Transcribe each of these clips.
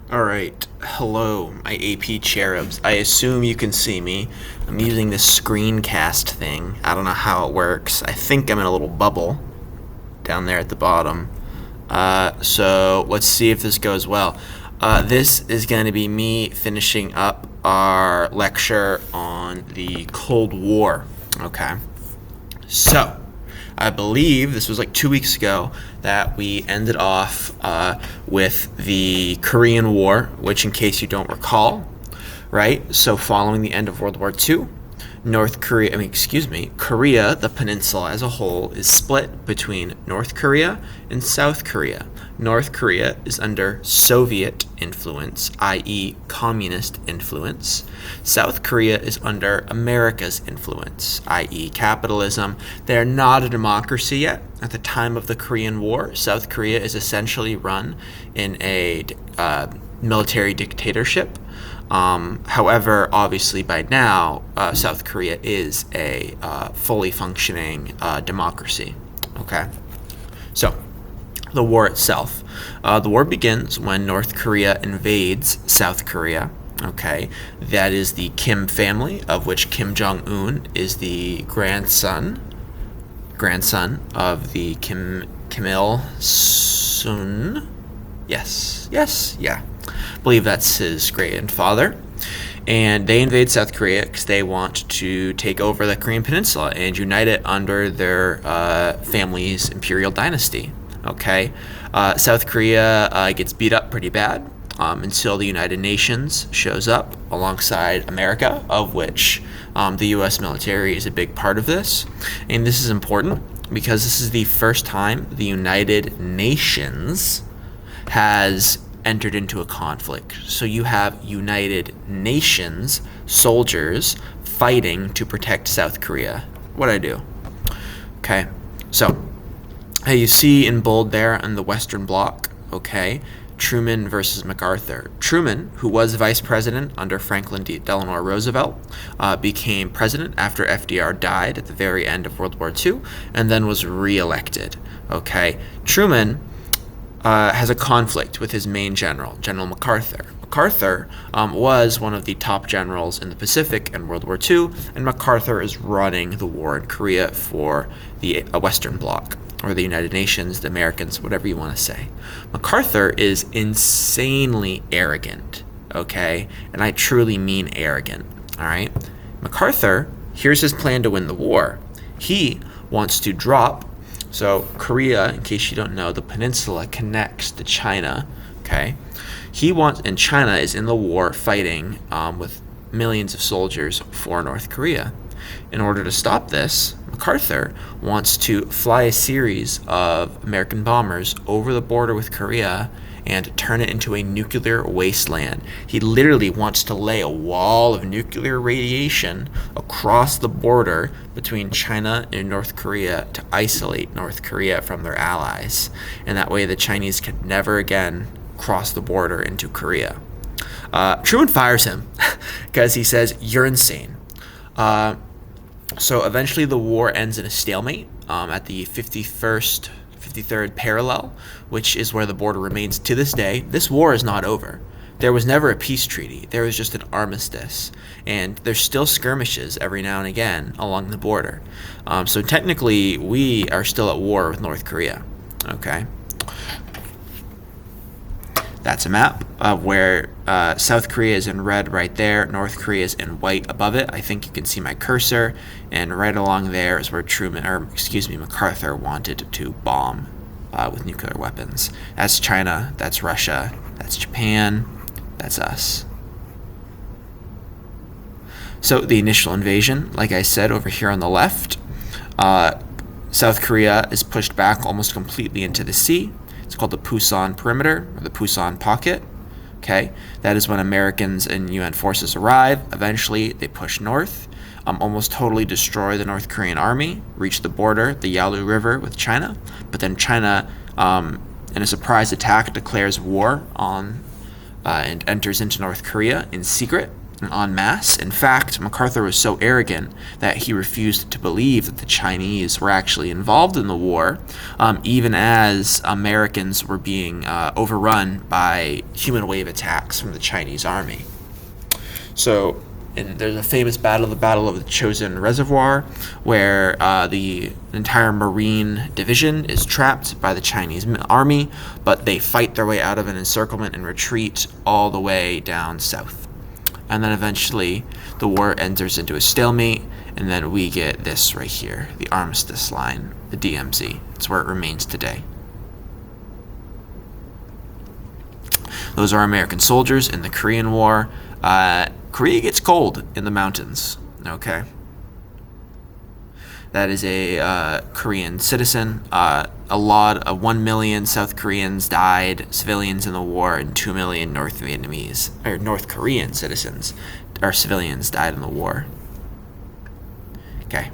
Alright, hello, my AP cherubs. I assume you can see me. I'm using this screencast thing. I don't know how it works. I think I'm in a little bubble down there at the bottom. So let's see if this goes well. This is going to be me finishing up our lecture on the Cold War. Okay. So, I believe this was like 2 weeks ago that we ended off with the Korean War, which, in case you don't recall, right? So, following the end of World War II, Korea, the peninsula as a whole, is split between North Korea and South Korea. North Korea is under Soviet influence, i.e., communist influence. South Korea is under America's influence, i.e., capitalism. They are not a democracy yet. At the time of the Korean War, South Korea is essentially run in a military dictatorship. However, obviously by now, South Korea is a fully functioning democracy. Okay, so the war itself. The war begins when North Korea invades South Korea. Okay, that is the Kim family, of which Kim Jong-un is the grandson of the Kim Il-sung. Yes, yeah. I believe that's his grandfather. And they invade South Korea because they want to take over the Korean Peninsula and unite it under their family's imperial dynasty. Okay, South Korea gets beat up pretty bad until the United Nations shows up alongside America, of which the U.S. military is a big part of this. And this is important because this is the first time the United Nations has entered into a conflict. So you have United Nations soldiers fighting to protect South Korea. What'd I do? Okay, so you see in bold there on the Western Bloc, okay, Truman versus MacArthur. Truman, who was vice president under Franklin Delano Roosevelt, became president after FDR died at the very end of World War II, and then was reelected. Okay, Truman has a conflict with his main general, General MacArthur. MacArthur was one of the top generals in the Pacific in World War II, and MacArthur is running the war in Korea for the Western Bloc, or the United Nations, the Americans, whatever you want to say. MacArthur is insanely arrogant, okay? And I truly mean arrogant, all right? MacArthur, here's his plan to win the war. He wants to drop. So Korea, in case you don't know, the peninsula connects to China, okay? And China is in the war fighting with millions of soldiers for North Korea. In order to stop this, MacArthur wants to fly a series of American bombers over the border with Korea and turn it into a nuclear wasteland. He literally wants to lay a wall of nuclear radiation across the border between China and North Korea to isolate North Korea from their allies. And that way the Chinese can never again cross the border into Korea. Truman fires him because he says, "You're insane." So eventually the war ends in a stalemate at the 53rd parallel, which is where the border remains to this day. This war is not over. There was never a peace treaty. There was just an armistice. And there's still skirmishes every now and again along the border. So technically, we are still at war with North Korea. Okay? That's a map of where South Korea is in red right there. North Korea is in white above it. I think you can see my cursor. And right along there is where MacArthur wanted to bomb with nuclear weapons. That's China. That's Russia. That's Japan. That's us. So the initial invasion, like I said, over here on the left, South Korea is pushed back almost completely into the sea. It's called the Pusan Perimeter, or the Pusan Pocket. Okay, that is when Americans and UN forces arrive. Eventually, they push north, almost totally destroy the North Korean army, reach the border, the Yalu River with China. But then China, in a surprise attack, declares war on and enters into North Korea in secret. en masse. In fact, MacArthur was so arrogant that he refused to believe that the Chinese were actually involved in the war, even as Americans were being overrun by human wave attacks from the Chinese army. So, and there's a famous battle, the Battle of the Chosin Reservoir, where the entire Marine division is trapped by the Chinese army, but they fight their way out of an encirclement and retreat all the way down south. And then eventually the war enters into a stalemate, and then we get this right here, the armistice line, the DMZ. It's where it remains today. Those are American soldiers in the Korean War. Korea gets cold in the mountains, okay? That is a Korean citizen. A lot of 1 million South Koreans died, civilians in the war, and 2 million North Korean citizens or civilians died in the war. Okay,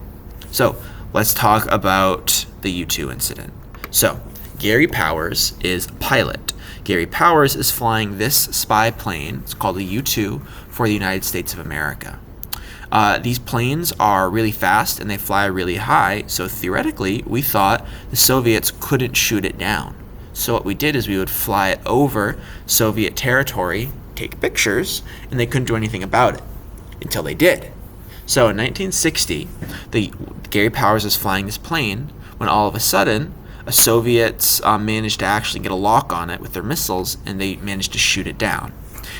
so let's talk about the U-2 incident. So Gary Powers is a pilot. Gary Powers is flying this spy plane. It's called the U-2 for the United States of America. These planes are really fast and they fly really high, so theoretically we thought the Soviets couldn't shoot it down. So what we did is we would fly it over Soviet territory, take pictures, and they couldn't do anything about it until they did. So in 1960, Gary Powers is flying this plane when all of a sudden Soviets managed to actually get a lock on it with their missiles, and they managed to shoot it down.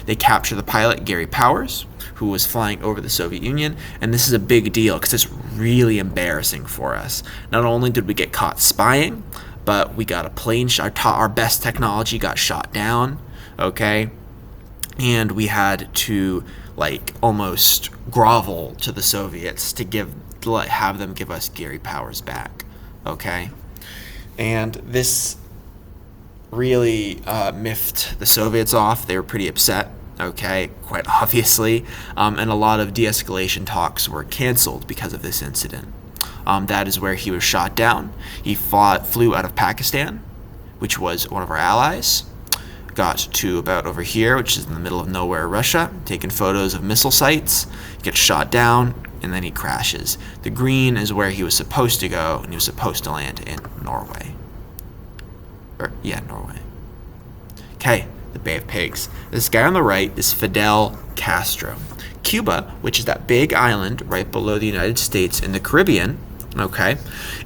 They capture the pilot, Gary Powers, who was flying over the Soviet Union, and this is a big deal because it's really embarrassing for us. Not only did we get caught spying, but we got a plane, our best technology got shot down, okay? And we had to almost grovel to the Soviets to have them give us Gary Powers back, okay? And this really miffed the Soviets off. They were pretty upset, okay, quite obviously. And a lot of de-escalation talks were canceled because of this incident. That is where he was shot down. He flew out of Pakistan, which was one of our allies. Got to about over here, which is in the middle of nowhere, Russia, taking photos of missile sites, gets shot down, and then he crashes. The green is where he was supposed to go, and he was supposed to land in Norway. Norway. Okay, the Bay of Pigs. This guy on the right is Fidel Castro. Cuba, which is that big island right below the United States in the Caribbean, okay,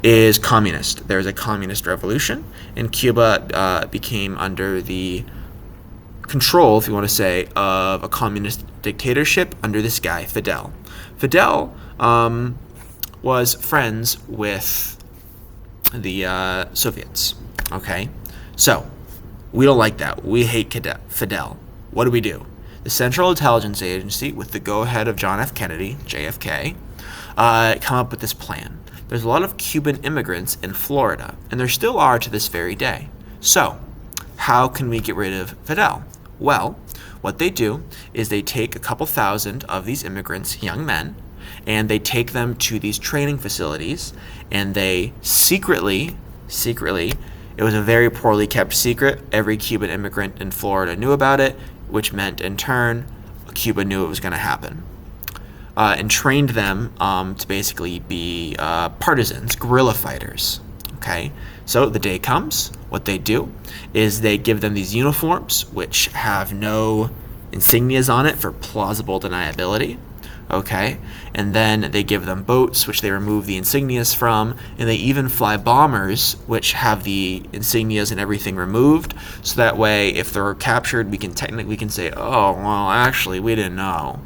is communist. There's a communist revolution, and Cuba became under the control, if you want to say, of a communist dictatorship under this guy, Fidel. Fidel was friends with the Soviets, okay? So, we don't like that. We hate Fidel. What do? The Central Intelligence Agency, with the go-ahead of John F. Kennedy, JFK, come up with this plan. There's a lot of Cuban immigrants in Florida, and there still are to this very day. So, how can we get rid of Fidel? Well, what they do is they take a couple thousand of these immigrants, young men, and they take them to these training facilities, and they secretly, it was a very poorly kept secret. Every Cuban immigrant in Florida knew about it, which meant in turn, Cuba knew it was going to happen. And trained them to basically be partisans, guerrilla fighters. Okay, so the day comes. What they do is they give them these uniforms, which have no insignias on it for plausible deniability. Okay, and then they give them boats, which they remove the insignias from, and they even fly bombers, which have the insignias and everything removed, so that way, if they're captured, we can say, oh, well, actually, we didn't know.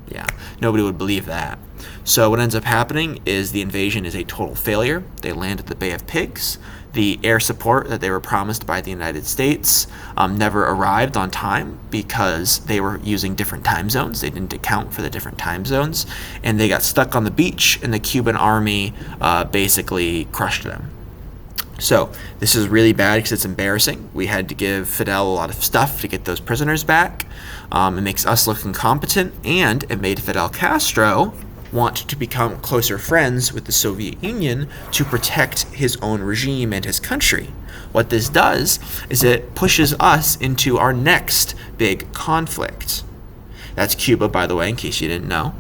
Yeah, nobody would believe that. So what ends up happening is the invasion is a total failure. They land at the Bay of Pigs. The air support that they were promised by the United States never arrived on time because they were using different time zones. They didn't account for the different time zones, and they got stuck on the beach, and the Cuban army basically crushed them. So this is really bad because it's embarrassing. We had to give Fidel a lot of stuff to get those prisoners back. It makes us look incompetent, and it made Fidel Castro want to become closer friends with the Soviet Union to protect his own regime and his country. What this does is it pushes us into our next big conflict. That's Cuba, by the way, in case you didn't know.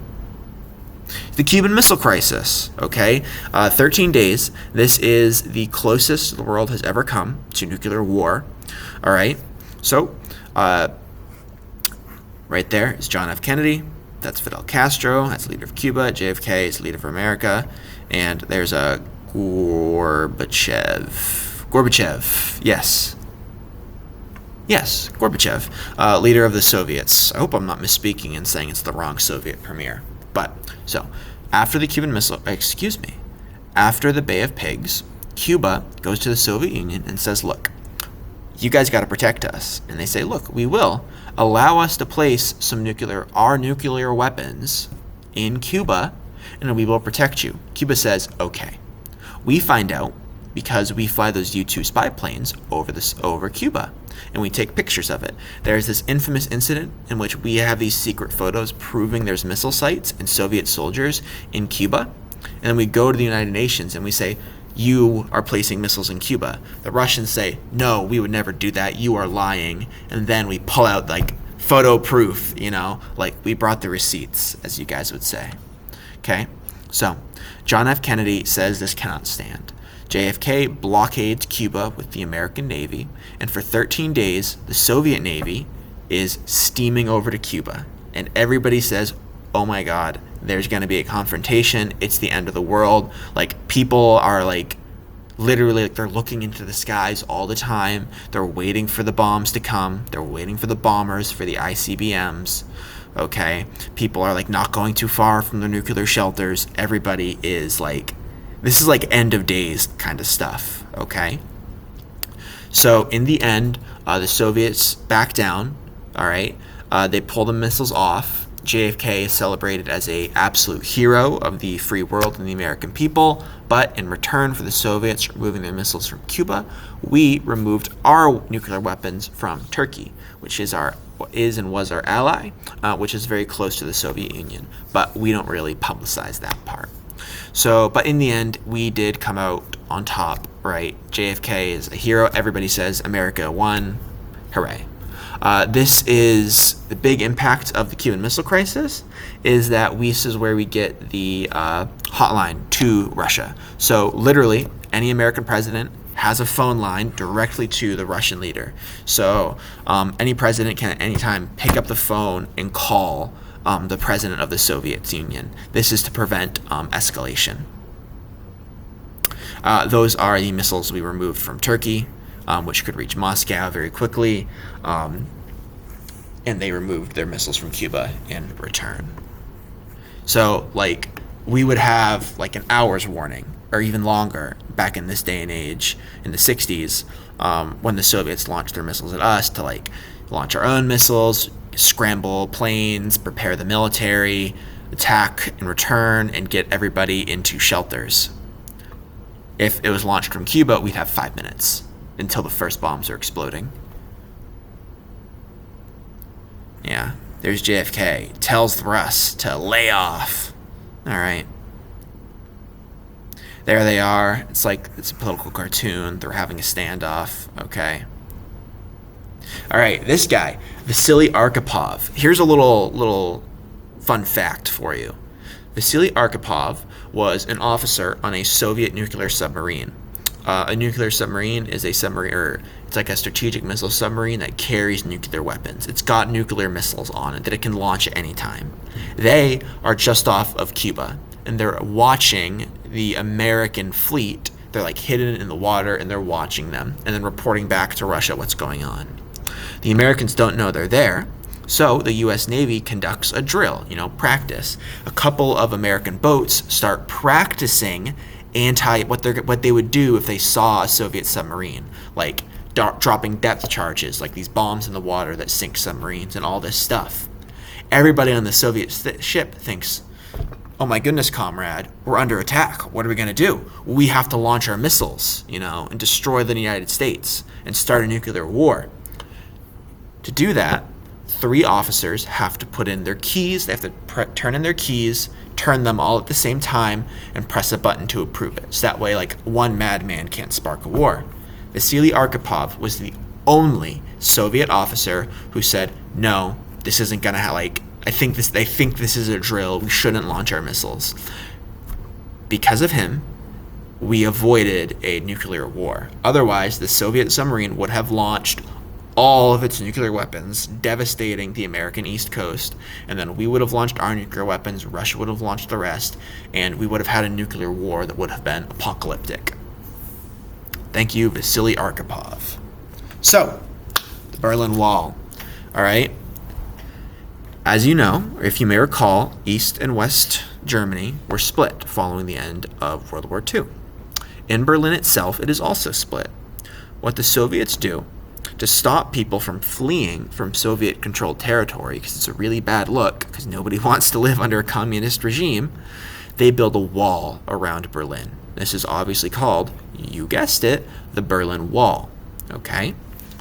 The Cuban Missile Crisis, okay? 13 days. This is the closest the world has ever come to nuclear war, all right? So, right there is John F. Kennedy. That's Fidel Castro. That's the leader of Cuba. JFK is the leader of America. And there's a Gorbachev, yes. Yes, Gorbachev, leader of the Soviets. I hope I'm not misspeaking and saying it's the wrong Soviet premier. But, so, after the after the Bay of Pigs, Cuba goes to the Soviet Union and says, look, you guys got to protect us. And they say, look, we will. Allow us to place our nuclear weapons in Cuba, and we will protect you. Cuba says, okay. We find out because we fly those U-2 spy planes over Cuba, and we take pictures of it. There's this infamous incident in which we have these secret photos proving there's missile sites and Soviet soldiers in Cuba, and then we go to the United Nations and we say, you are placing missiles in Cuba. The Russians say, no, we would never do that. You are lying. And then we pull out like photo proof, like we brought the receipts, as you guys would say. Okay, so John F. Kennedy says this cannot stand. JFK blockades Cuba with the American Navy, and for 13 days, the Soviet Navy is steaming over to Cuba. And everybody says, oh my God, there's going to be a confrontation. It's the end of the world. Like, people are like, literally, like, they're looking into the skies all the time. They're waiting for the bombs to come. They're waiting for the bombers, for the ICBMs. Okay, people are like not going too far from their nuclear shelters. Everybody is like, this is like end of days kind of stuff. Okay, so in the end, the Soviets back down. All right, they pull the missiles off. JFK is celebrated as a absolute hero of the free world and the American people. But in return for the Soviets removing their missiles from Cuba, we removed our nuclear weapons from Turkey, which is and was our ally, which is very close to the Soviet Union. But we don't really publicize that part. So, but in the end, we did come out on top, right? JFK is a hero. Everybody says America won. Hooray. This is the big impact of the Cuban Missile Crisis, is that this is where we get the hotline to Russia. So literally, any American president has a phone line directly to the Russian leader. So any president can at any time pick up the phone and call the president of the Soviet Union. This is to prevent escalation. Those are the missiles we removed from Turkey, which could reach Moscow very quickly. And they removed their missiles from Cuba in return. So, like, we would have like an hour's warning, or even longer, back in this day and age, in the 60s, when the Soviets launched their missiles at us, to like launch our own missiles, scramble planes, prepare the military, attack in return, and get everybody into shelters. If it was launched from Cuba, we'd have 5 minutes until the first bombs are exploding. Yeah, there's JFK. Tells the Russ to lay off. All right. There they are. It's like it's a political cartoon. They're having a standoff. Okay. All right, this guy, Vasily Arkhipov. Here's a little fun fact for you. Vasily Arkhipov was an officer on a Soviet nuclear submarine. A nuclear submarine is a submarine, or it's like a strategic missile submarine that carries nuclear weapons. It's got nuclear missiles on it that it can launch at any time. They are just off of Cuba, and they're watching the American fleet. They're like hidden in the water, and they're watching them, and then reporting back to Russia what's going on. The Americans don't know they're there, so the U.S. Navy conducts a drill, practice. A couple of American boats start practicing what they would do if they saw a Soviet submarine, like dropping depth charges, like these bombs in the water that sink submarines and all this stuff. Everybody on the Soviet ship thinks, oh my goodness, comrade, we're under attack. What are we going to do? We have to launch our missiles, and destroy the United States and start a nuclear war. To do that, 3 officers have to put in their keys. They have to turn in their keys, turn them all at the same time, and press a button to approve it. So that way, like, one madman can't spark a war. Vasily Arkhipov was the only Soviet officer who said, no, this isn't going to They think this is a drill. We shouldn't launch our missiles. Because of him, we avoided a nuclear war. Otherwise, the Soviet submarine would have launched all of its nuclear weapons, devastating the American East Coast, and then we would have launched our nuclear weapons, Russia would have launched the rest, and we would have had a nuclear war that would have been apocalyptic. Thank you, Vasily Arkhipov. So, the Berlin Wall. All right. As you know, or if you may recall, East and West Germany were split following the end of World War II. In Berlin itself, it is also split. What the Soviets do to stop people from fleeing from Soviet-controlled territory, because it's a really bad look, because nobody wants to live under a communist regime, they build a wall around Berlin. This is obviously called, you guessed it, the Berlin Wall. Okay?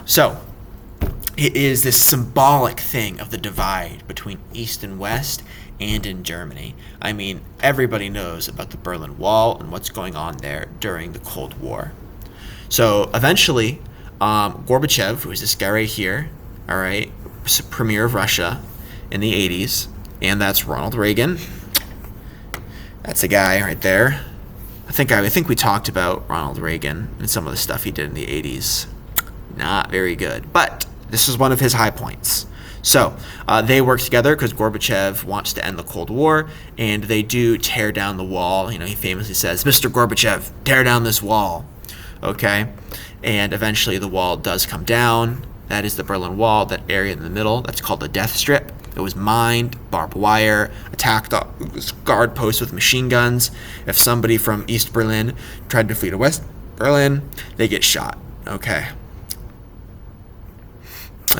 So, it is this symbolic thing of the divide between East and West and in Germany. I mean, everybody knows about the Berlin Wall and what's going on there during the Cold War. So eventually, Gorbachev, who is this guy right here, all right, premier of Russia in the 80s, and that's Ronald Reagan. That's a guy right there. I think we talked about Ronald Reagan and some of the stuff he did in the 80s. Not very good, but this was one of his high points. So they work together because Gorbachev wants to end the Cold War, and they do tear down the wall. You know, he famously says, "Mr. Gorbachev, tear down this wall." Okay, and eventually the wall does come down. That is the Berlin Wall, that area in the middle. That's called the Death Strip. It was mined, barbed wire, attacked guard posts with machine guns. If somebody from East Berlin tried to flee to West Berlin, they get shot. Okay.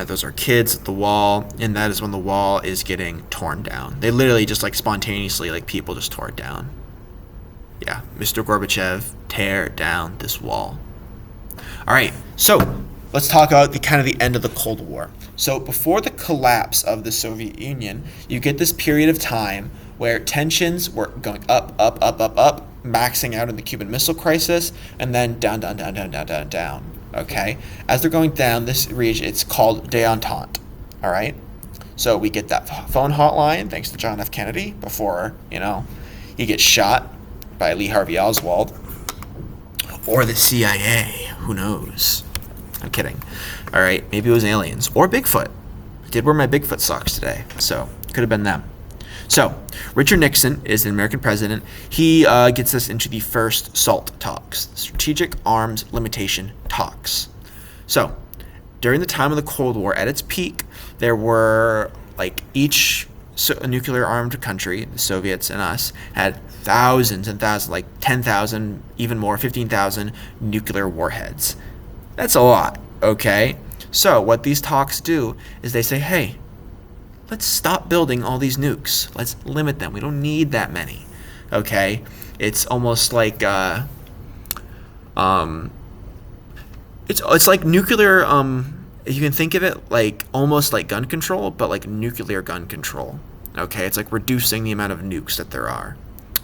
Those are kids at the wall, and that is when the wall is getting torn down. They literally just like spontaneously, like people just tore it down. Yeah, Mr. Gorbachev, tear down this wall. All right, so let's talk about the end of the Cold War. So before the collapse of the Soviet Union, you get this period of time where tensions were going up, maxing out in the Cuban Missile Crisis, and then down. Okay, as they're going down this region, it's called détente. All right, so we get that phone hotline thanks to John F. Kennedy before he gets shot by Lee Harvey Oswald or the CIA. Who knows? I'm kidding. All right, maybe it was aliens or Bigfoot. I did wear my Bigfoot socks today, so could have been them. So, Richard Nixon is the American president. He gets us into the first SALT talks, Strategic Arms Limitation talks. So, during the time of the Cold War, at its peak, there were, each nuclear-armed country, the Soviets and us, had thousands and thousands, 10,000, even more, 15,000 nuclear warheads. That's a lot, okay? So, what these talks do is they say, hey, let's stop building all these nukes. Let's limit them. We don't need that many. Okay? It's almost like it's like nuclear you can think of it like almost like gun control, but like nuclear gun control. Okay? It's like reducing the amount of nukes that there are.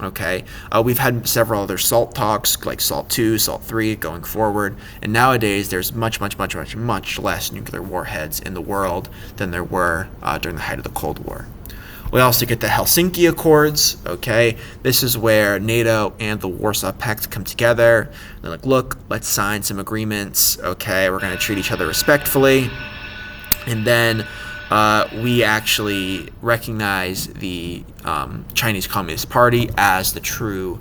Okay, we've had several other SALT talks, like SALT 2, SALT 3, going forward, and nowadays there's much less nuclear warheads in the world than there were during the height of the Cold War. We also get the Helsinki Accords. Okay, this is where NATO and the Warsaw Pact come together. They're like, look, let's sign some agreements. Okay, we're going to treat each other respectfully, and then we actually recognize the Chinese Communist Party as the true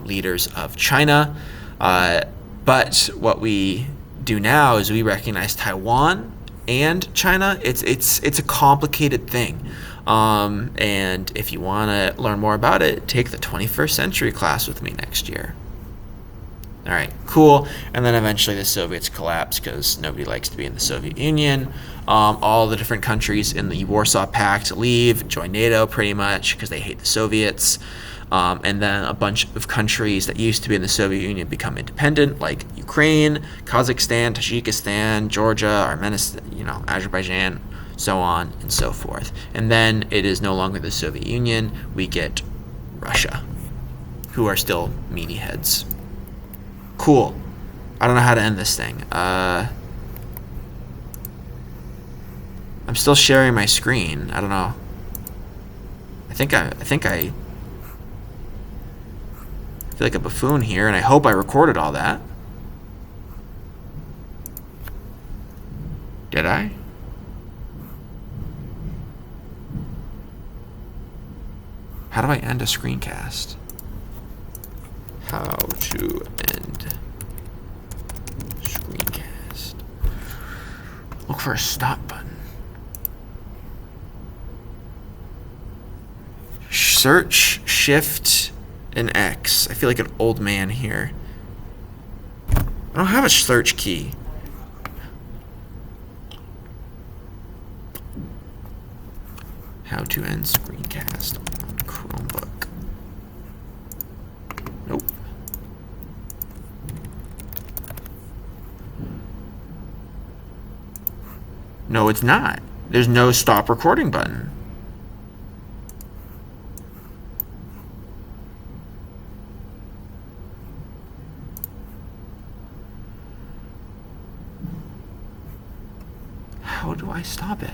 leaders of China. But what we do now is we recognize Taiwan and China. It's a complicated thing. And if you want to learn more about it, take the 21st Century class with me next year. All right, cool. And then eventually the Soviets collapse because nobody likes to be in the Soviet Union. All the different countries in the Warsaw Pact leave, join NATO pretty much because they hate the Soviets. And then a bunch of countries that used to be in the Soviet Union become independent, like Ukraine, Kazakhstan, Tajikistan, Georgia, Armenia, Azerbaijan, so on and so forth. And then it is no longer the Soviet Union. We get Russia, who are still meanie heads. Cool. I don't know how to end this thing. I'm still sharing my screen. I don't know. I feel like a buffoon here, and I hope I recorded all that. Did I? How do I end a screencast? How to end screencast. Look for a stop button. Search, Shift, and X. I feel like an old man here. I don't have a search key. How to end screencast on Chromebook. Nope. No, it's not. There's no stop recording button. How do I stop it?